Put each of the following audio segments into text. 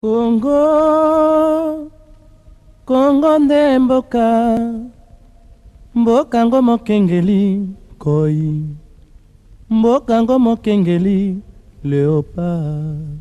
Congo, Congo nde mboka, mboka ngo mokengeli koi, mboka ngo mokengeli léopard.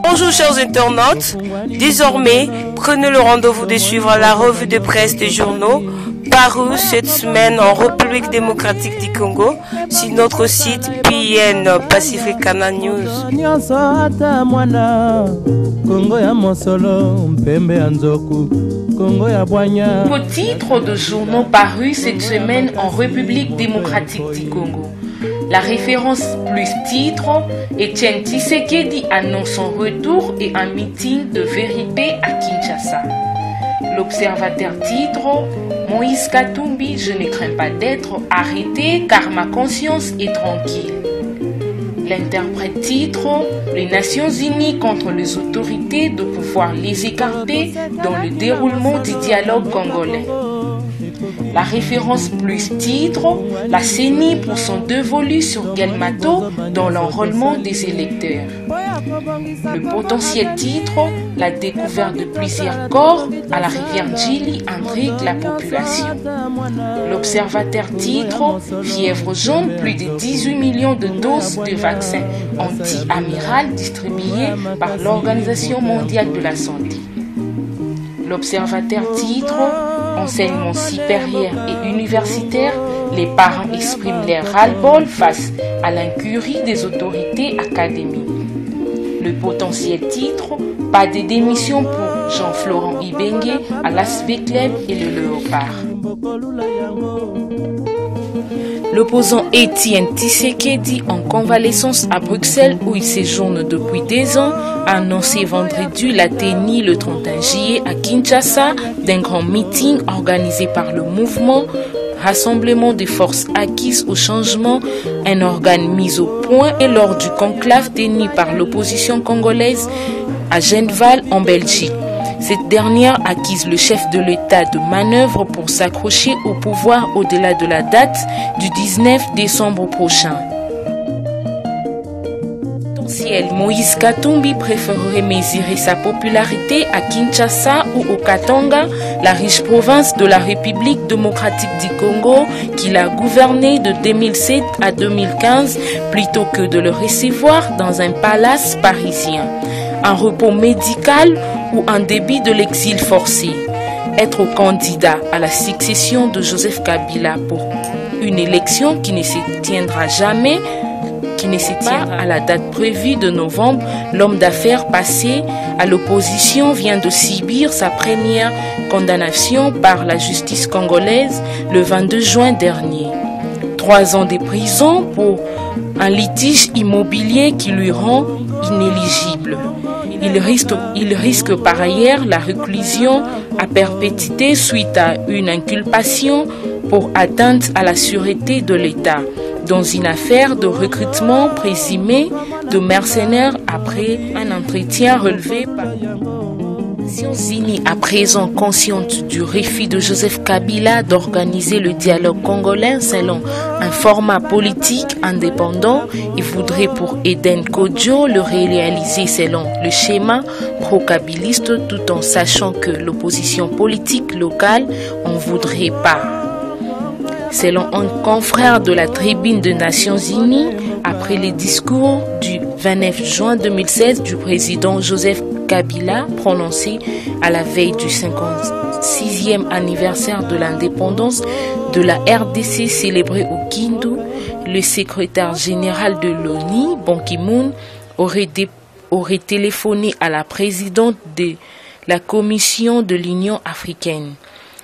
Bonjour chers internautes, désormais prenez le rendez-vous de suivre la revue de presse des journaux parue cette semaine en République démocratique du Congo sur notre site PN Pacificana News. Au titre de journaux parus cette semaine en République démocratique du Congo. La référence plus titre, Etienne Tshisekedi annonce son retour et un meeting de vérité à Kinshasa. L'observateur titre, Moïse Katumbi, je ne crains pas d'être arrêté car ma conscience est tranquille. L'interprète titre, les Nations Unies contre les autorités de pouvoir les écarter dans le déroulement du dialogue congolais. La référence plus titre, la CENI pour son dévolu sur Gelmato dans l'enrôlement des électeurs. Le potentiel titre, la découverte de plusieurs corps à la rivière Djili intrigue la population. L'observateur titre, fièvre jaune, plus de 18 millions de doses de vaccins anti-amiral distribués par l'Organisation mondiale de la santé. L'observateur titre, enseignement supérieur et universitaire, les parents expriment leur ras-le-bol face à l'incurie des autorités académiques. Le potentiel titre, pas de démission pour Jean-Florent Ibengue à l'Aspect Club et le Léopard. L'opposant Etienne Tshisekedi, en convalescence à Bruxelles où il séjourne depuis 2 ans, a annoncé vendredi la tenue le 31 juillet à Kinshasa d'un grand meeting organisé par le mouvement Rassemblement des forces acquises au changement, un organe mis au point et lors du conclave tenu par l'opposition congolaise à Genval en Belgique. Cette dernière accuse le chef de l'État de manœuvre pour s'accrocher au pouvoir au-delà de la date du 19 décembre prochain. Moïse Katumbi préférerait mesurer sa popularité à Kinshasa ou au Katanga, la riche province de la République démocratique du Congo qu'il a gouverné de 2007 à 2015, plutôt que de le recevoir dans un palace parisien, un repos médical ou un début de l'exil forcé. Être candidat à la succession de Joseph Kabila pour une élection qui ne se tiendra jamais, qui ne se tient à la date prévue de novembre, l'homme d'affaires passé à l'opposition vient de subir sa première condamnation par la justice congolaise le 22 juin dernier. 3 ans de prison pour un litige immobilier qui lui rend inéligible. Il risque par ailleurs la réclusion à perpétuité suite à une inculpation pour atteinte à la sûreté de l'État dans une affaire de recrutement présumé de mercenaires après un entretien relevé par les Nations Unies. À présent consciente du refus de Joseph Kabila d'organiser le dialogue congolais selon un format politique indépendant, il voudrait pour Eden Kodjo le réaliser selon le schéma pro-kabiliste tout en sachant que l'opposition politique locale en voudrait pas. Selon un confrère de la Tribune des Nations Unies, après les discours du 29 juin 2016 du président Joseph Kabila prononcé à la veille du 56e anniversaire de l'indépendance de la RDC célébré au Kindu, le secrétaire général de l'ONU, Ban Ki-moon, aurait téléphoné à la présidente de la Commission de l'Union africaine.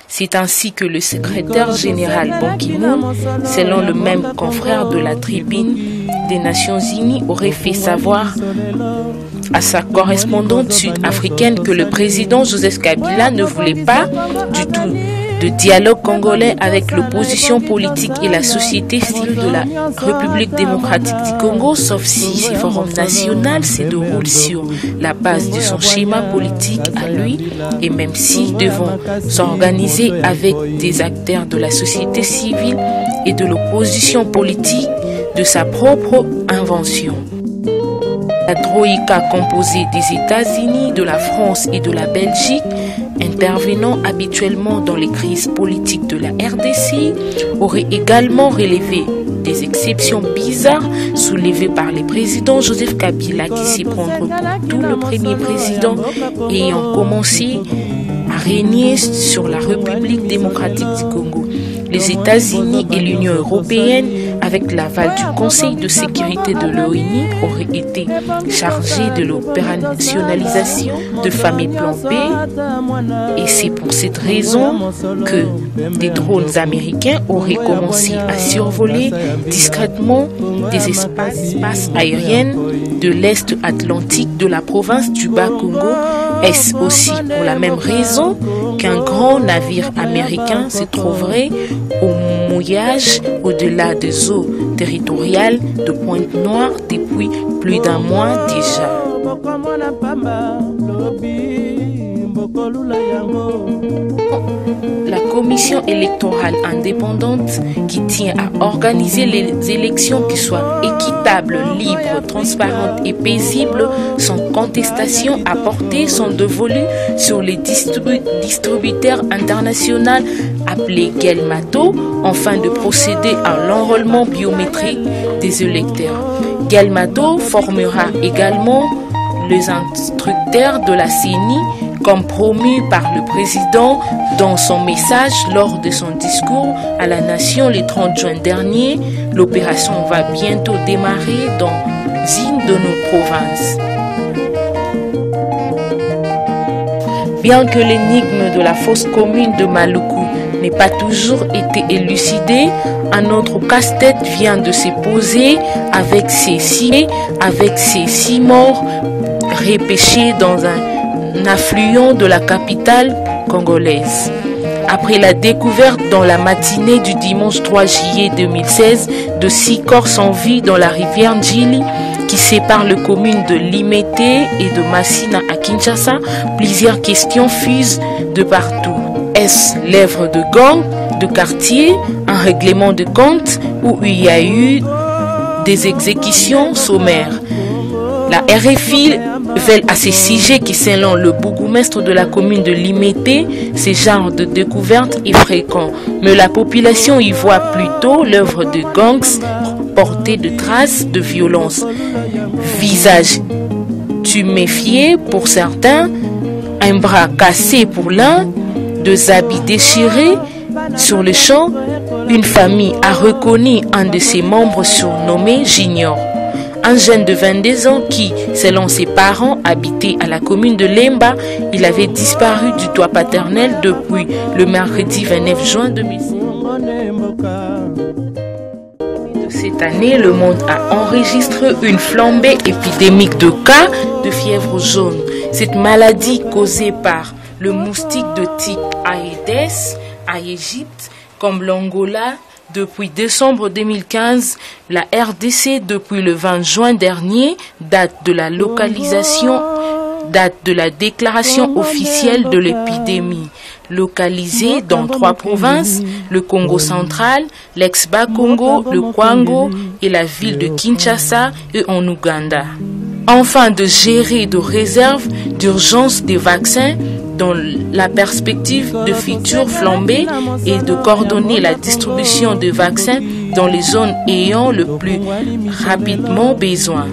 C'est ainsi que le secrétaire général Ban Ki-moon, selon le même confrère de la Tribune des Nations Unies, aurait fait savoir à sa correspondante sud-africaine que le président Joseph Kabila ne voulait pas du tout de dialogue congolais avec l'opposition politique et la société civile de la République démocratique du Congo, sauf si ces forums nationaux se déroulent sur la base de son schéma politique à lui, et même si devons s'organiser avec des acteurs de la société civile et de l'opposition politique de sa propre invention. La Troïka composée des États-Unis, de la France et de la Belgique, intervenant habituellement dans les crises politiques de la RDC, aurait également relevé des exceptions bizarres soulevées par le président Joseph Kabila qui s'y prendre pour tout le premier président ayant commencé à régner sur la République démocratique du Congo. Les États-Unis et l'Union européenne, avec l'aval du Conseil de sécurité de l'ONU, auraient été chargés de l'opérationnalisation de fameux plan B. Et c'est pour cette raison que des drones américains auraient commencé à survoler discrètement des espaces aériens de l'Est Atlantique de la province du Bas-Congo. Est-ce aussi pour la même raison qu'un grand navire américain se trouverait au mouillage au-delà des eaux territoriales de Pointe-Noire depuis plus d'un mois déjà? La commission électorale indépendante qui tient à organiser les élections qui soient équitables, libres, transparentes et paisibles sans contestation a porté son dévolu sur les distributeurs internationaux appelés Gelmato afin de procéder à l'enrôlement biométrique des électeurs. Gelmato formera également les instructeurs de la CENI comme promu par le président dans son message lors de son discours à la nation le 30 juin dernier. L'opération va bientôt démarrer dans une de nos provinces. Bien que l'énigme de la fosse commune de Maluku n'ait pas toujours été élucidée, un autre casse-tête vient de se poser avec ces six morts repêchés dans un affluent de la capitale congolaise. Après la découverte dans la matinée du dimanche 3 juillet 2016 de 6 corps sans vie dans la rivière Njili qui sépare les communes de Limete et de Massina à Kinshasa, plusieurs questions fusent de partout. Est-ce l'œuvre de gangs, de quartier, un règlement de compte où il y a eu des exécutions sommaires? La RFI veille à ces sujets qui, selon le bourgmestre de la commune de Limete, ce genre de découverte est fréquent. Mais la population y voit plutôt l'œuvre de gangs portée de traces de violence. Visage tuméfié pour certains, un bras cassé pour l'un, deux habits déchirés. Sur le champ, une famille a reconnu un de ses membres surnommé Junior. Un jeune de 22 ans qui, selon ses parents, habitait à la commune de Lemba. Il avait disparu du toit paternel depuis le mercredi 29 juin 2016. Cette année, le monde a enregistré une flambée épidémique de cas de fièvre jaune. Cette maladie causée par le moustique de type Aedes à Égypte, comme l'Angola, depuis décembre 2015, la RDC depuis le 20 juin dernier, date de la déclaration officielle de l'épidémie, localisée dans 3 provinces, le Congo central, l'ex-Bas-Congo, le Kwango et la ville de Kinshasa et en Ouganda. Enfin, de gérer de réserves d'urgence des vaccins dans la perspective de futures flambées et de coordonner la distribution de vaccins dans les zones ayant le plus rapidement besoin.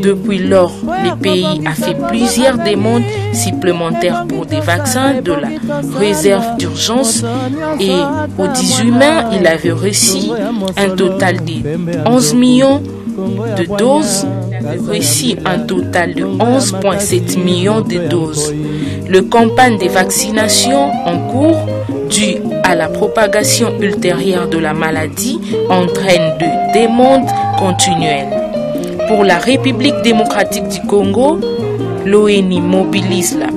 Depuis lors, le pays a fait plusieurs demandes supplémentaires pour des vaccins de la réserve d'urgence et au 18 mai, il avait reçu un total de 11 millions de doses, reçu un total de 11,7 millions de doses. La campagne de vaccination en cours, due à la propagation ultérieure de la maladie, entraîne de demandes continuelles. Pour la République démocratique du Congo, l'ONU mobilise la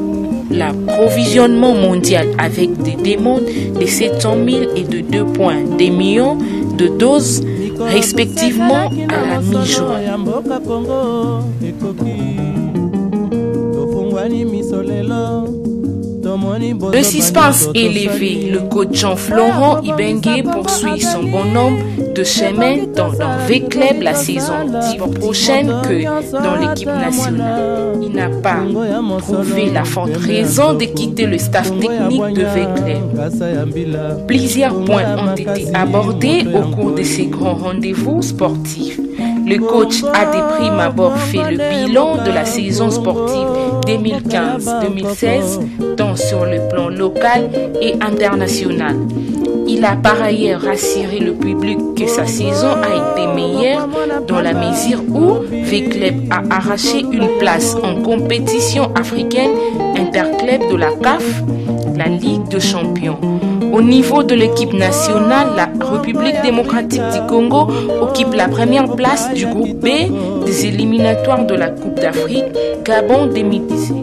l'approvisionnement mondial avec des demandes de 700 000 et de 2,2 millions de doses respectivement à la mi-juin. Le suspense élevé, le coach Jean-Florent Ibengue poursuit son bonhomme de chemin dans V-Club la saison prochaine que dans l'équipe nationale. Il n'a pas trouvé la forte raison de quitter le staff technique de V-Club. Plusieurs points ont été abordés au cours de ces grands rendez-vous sportifs. Le coach a de prime abord fait le bilan de la saison sportive 2015-2016, tant sur le plan local et international. Il a par ailleurs rassuré le public que sa saison a été meilleure dans la mesure où V-Club a arraché une place en compétition africaine interclub de la CAF, la Ligue des Champions. Au niveau de l'équipe nationale, la République démocratique du Congo occupe la première place du groupe B des éliminatoires de la Coupe d'Afrique Gabon 2017.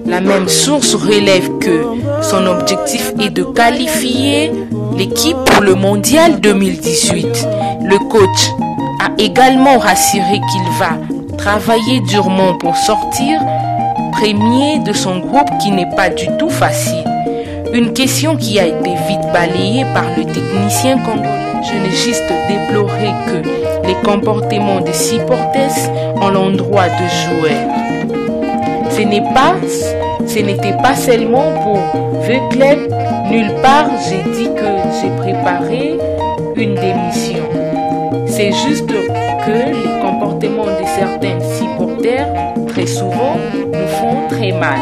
La même source relève que son objectif est de qualifier l'équipe pour le mondial 2018. Le coach a également rassuré qu'il va travailler durement pour sortir premier de son groupe qui n'est pas du tout facile. Une question qui a été vite balayée par le technicien congolais. Je n'ai juste déploré que les comportements des supporters en l'endroit de joueurs. Ce n'était pas seulement pour V-Club. Nulle part j'ai dit que j'ai préparé une démission. C'est juste que les comportements de certains supporters, très souvent, nous font très mal.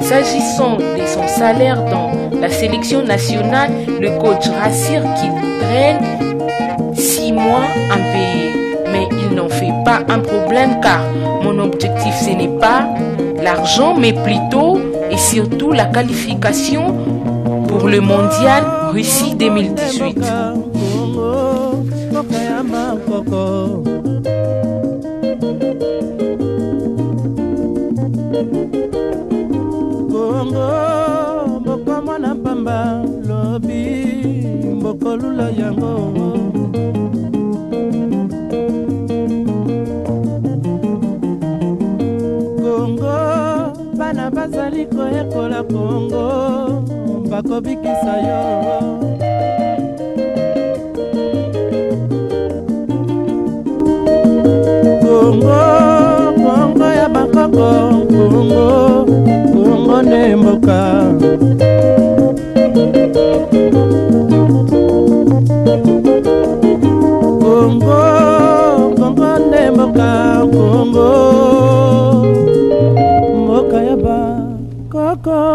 S'agissant de son salaire dans la sélection nationale, le coach rassure qu'il traîne 6 mois impayé. Mais il n'en fait pas un problème car mon objectif ce n'est pas l'argent mais plutôt et surtout la qualification pour le mondial Russie 2018. Congo, mboko mwana pamba, lobi, mboko lula yango. Congo, bana bazali koyekola Congo, bako bikisa yo. Congo, Congo ya bakoko, Congo. Congo nemboka Congo, Congo nemboka Congo Mboka ya ba Koko